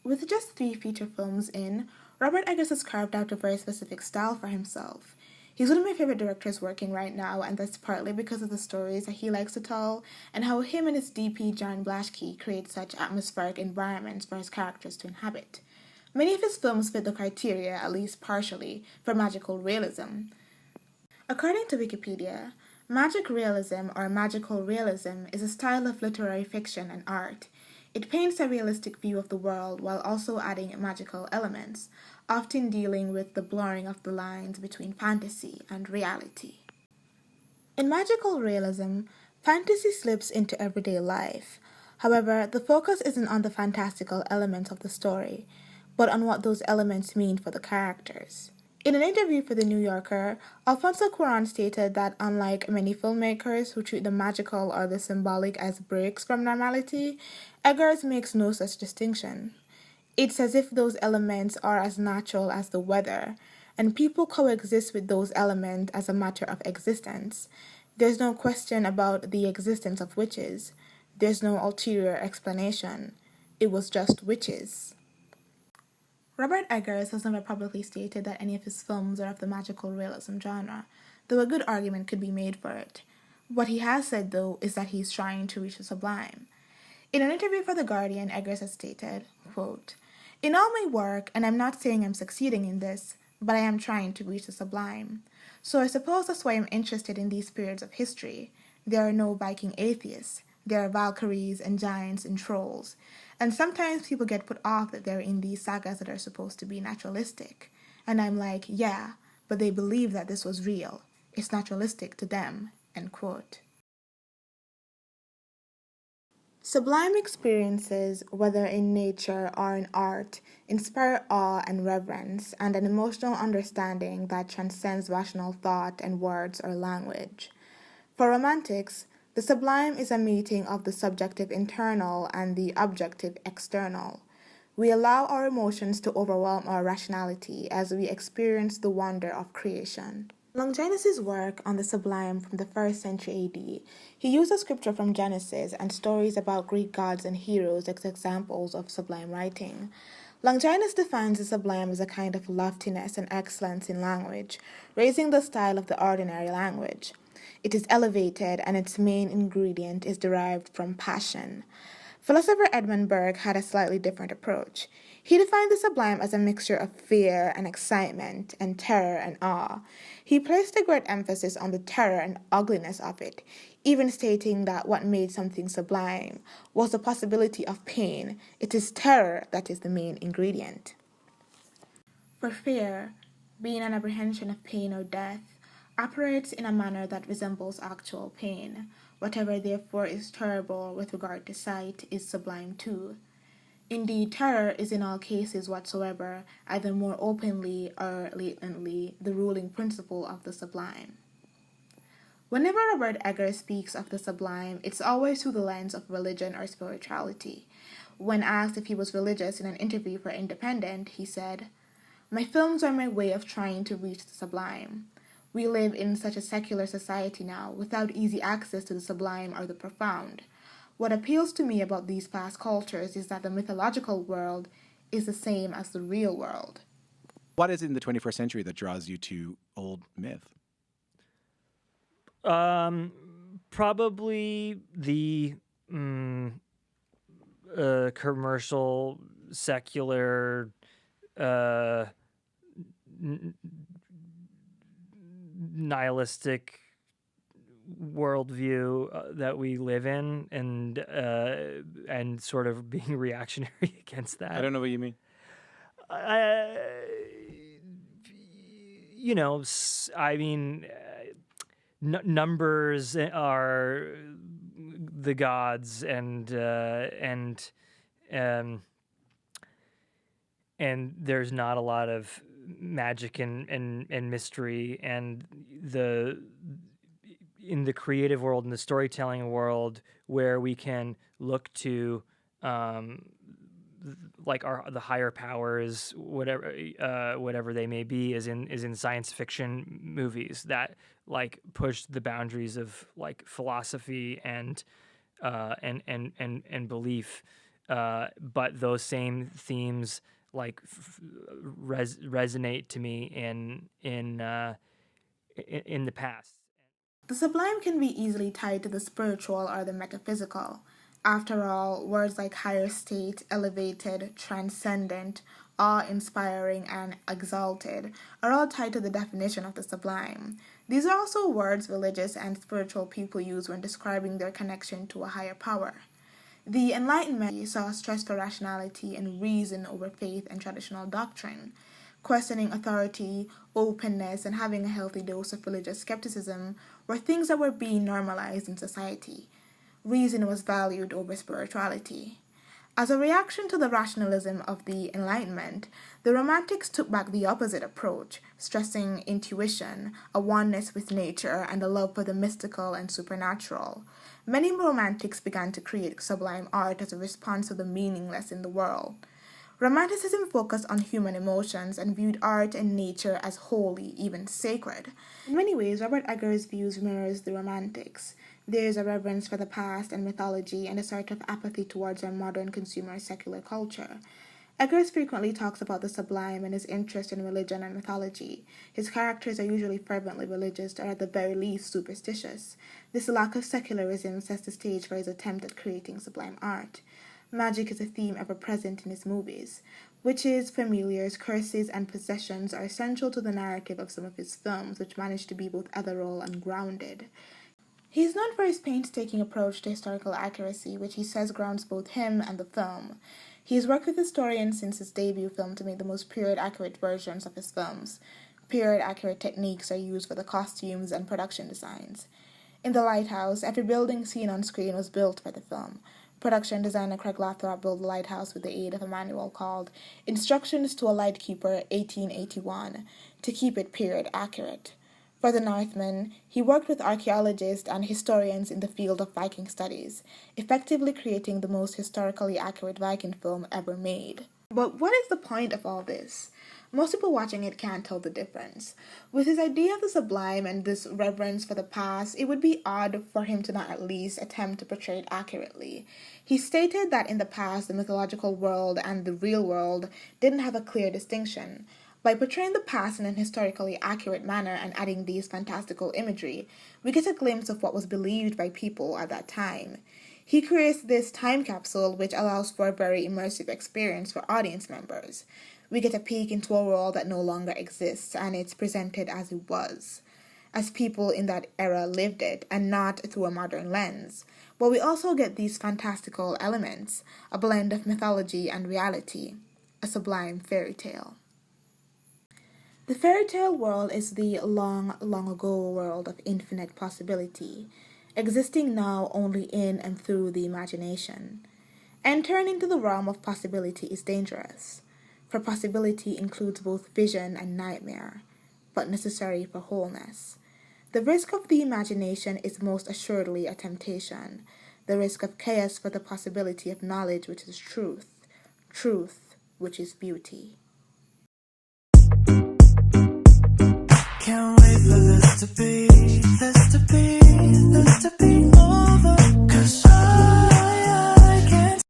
With just 3 feature films in, Robert Eggers has carved out a very specific style for himself. He's one of my favorite directors working right now, and that's partly because of the stories that he likes to tell and how him and his DP John Blaschke create such atmospheric environments for his characters to inhabit. Many of his films fit the criteria, at least partially, for magical realism. According to Wikipedia, magic realism or magical realism is a style of literary fiction and art. It paints a realistic view of the world while also adding magical elements, often dealing with the blurring of the lines between fantasy and reality. In magical realism, fantasy slips into everyday life. However, the focus isn't on the fantastical elements of the story, but on what those elements mean for the characters. In an interview for The New Yorker, Alfonso Cuarón stated that unlike many filmmakers who treat the magical or the symbolic as breaks from normality, Eggers makes no such distinction. It's as if those elements are as natural as the weather, and people coexist with those elements as a matter of existence. There's no question about the existence of witches. There's no ulterior explanation. It was just witches. Robert Eggers has never publicly stated that any of his films are of the magical realism genre, though a good argument could be made for it. What he has said, though, is that he's trying to reach the sublime. In an interview for The Guardian, Eggers has stated, quote, "In all my work, and I'm not saying I'm succeeding in this, but I am trying to reach the sublime. So I suppose that's why I'm interested in these periods of history. There are no Viking atheists. There are Valkyries and giants and trolls. And sometimes people get put off that they're in these sagas that are supposed to be naturalistic. And I'm like, yeah, but they believe that this was real. It's naturalistic to them." End quote. Sublime experiences, whether in nature or in art, inspire awe and reverence and an emotional understanding that transcends rational thought and words or language. For Romantics, the sublime is a meeting of the subjective internal and the objective external. We allow our emotions to overwhelm our rationality as we experience the wonder of creation. Longinus' work on the sublime from the 1st century AD, he uses scripture from Genesis and stories about Greek gods and heroes as examples of sublime writing. Longinus defines the sublime as a kind of loftiness and excellence in language, raising the style of the ordinary language. It is elevated, and its main ingredient is derived from passion. Philosopher Edmund Burke had a slightly different approach. He defined the sublime as a mixture of fear and excitement and terror and awe. He placed a great emphasis on the terror and ugliness of it, even stating that what made something sublime was the possibility of pain. It is terror that is the main ingredient. For fear, being an apprehension of pain or death, operates in a manner that resembles actual pain. Whatever therefore is terrible with regard to sight is sublime too. Indeed, terror is in all cases whatsoever, either more openly or latently, the ruling principle of the sublime. Whenever Robert Eggers speaks of the sublime, it's always through the lens of religion or spirituality. When asked if he was religious in an interview for Independent, he said, "My films are my way of trying to reach the sublime. We live in such a secular society now, without easy access to the sublime or the profound. What appeals to me about these past cultures is that the mythological world is the same as the real world." What is it in the 21st century that draws you to old myth? Probably the commercial, secular, nihilistic worldview that we live in, and sort of being reactionary against that. I don't know what you mean. Numbers are the gods, and there's not a lot of magic and mystery, and in the creative world, in the storytelling world, where we can look to the higher powers, whatever they may be, is in science fiction movies that push the boundaries of philosophy and belief. but those same themes like resonate to me in the past. The sublime can be easily tied to the spiritual or the metaphysical. After all, words like higher state, elevated, transcendent, awe-inspiring, and exalted are all tied to the definition of the sublime. These are also words religious and spiritual people use when describing their connection to a higher power. The Enlightenment saw stress for rationality and reason over faith and traditional doctrine. Questioning authority, openness, and having a healthy dose of religious skepticism were things that were being normalized in society. Reason was valued over spirituality. As a reaction to the rationalism of the Enlightenment, the Romantics took back the opposite approach, stressing intuition, a oneness with nature, and a love for the mystical and supernatural. Many Romantics began to create sublime art as a response to the meaningless in the world. Romanticism focused on human emotions and viewed art and nature as holy, even sacred. In many ways, Robert Eggers' views mirrors the Romantics. There is a reverence for the past and mythology and a sort of apathy towards our modern consumer secular culture. Eggers frequently talks about the sublime and his interest in religion and mythology. His characters are usually fervently religious or at the very least superstitious. This lack of secularism sets the stage for his attempt at creating sublime art. Magic is a theme ever present in his movies. Witches, familiars, curses, and possessions are essential to the narrative of some of his films, which manage to be both ethereal and grounded. He is known for his painstaking approach to historical accuracy, which he says grounds both him and the film. He has worked with historians since his debut film to make the most period-accurate versions of his films. Period-accurate techniques are used for the costumes and production designs. In The Lighthouse, every building seen on screen was built for the film. Production designer Craig Lathrop built the lighthouse with the aid of a manual called Instructions to a Lightkeeper 1881 to keep it period accurate. For The Northman, he worked with archaeologists and historians in the field of Viking studies, effectively creating the most historically accurate Viking film ever made. But what is the point of all this? Most people watching it can't tell the difference. With his idea of the sublime and this reverence for the past, it would be odd for him to not at least attempt to portray it accurately. He stated that in the past, the mythological world and the real world didn't have a clear distinction. By portraying the past in an historically accurate manner and adding these fantastical imagery, we get a glimpse of what was believed by people at that time. He creates this time capsule which allows for a very immersive experience for audience members. We get a peek into a world that no longer exists, and it's presented as it was, as people in that era lived it, and not through a modern lens. But we also get these fantastical elements, a blend of mythology and reality, a sublime fairy tale. The fairy tale world is the long, long ago world of infinite possibility, existing now only in and through the imagination. Entering into the realm of possibility is dangerous, for possibility includes both vision and nightmare, but necessary for wholeness. The risk of the imagination is most assuredly a temptation, the risk of chaos for the possibility of knowledge which is truth, truth which is beauty. Can't wait for this to be, this to be, this to be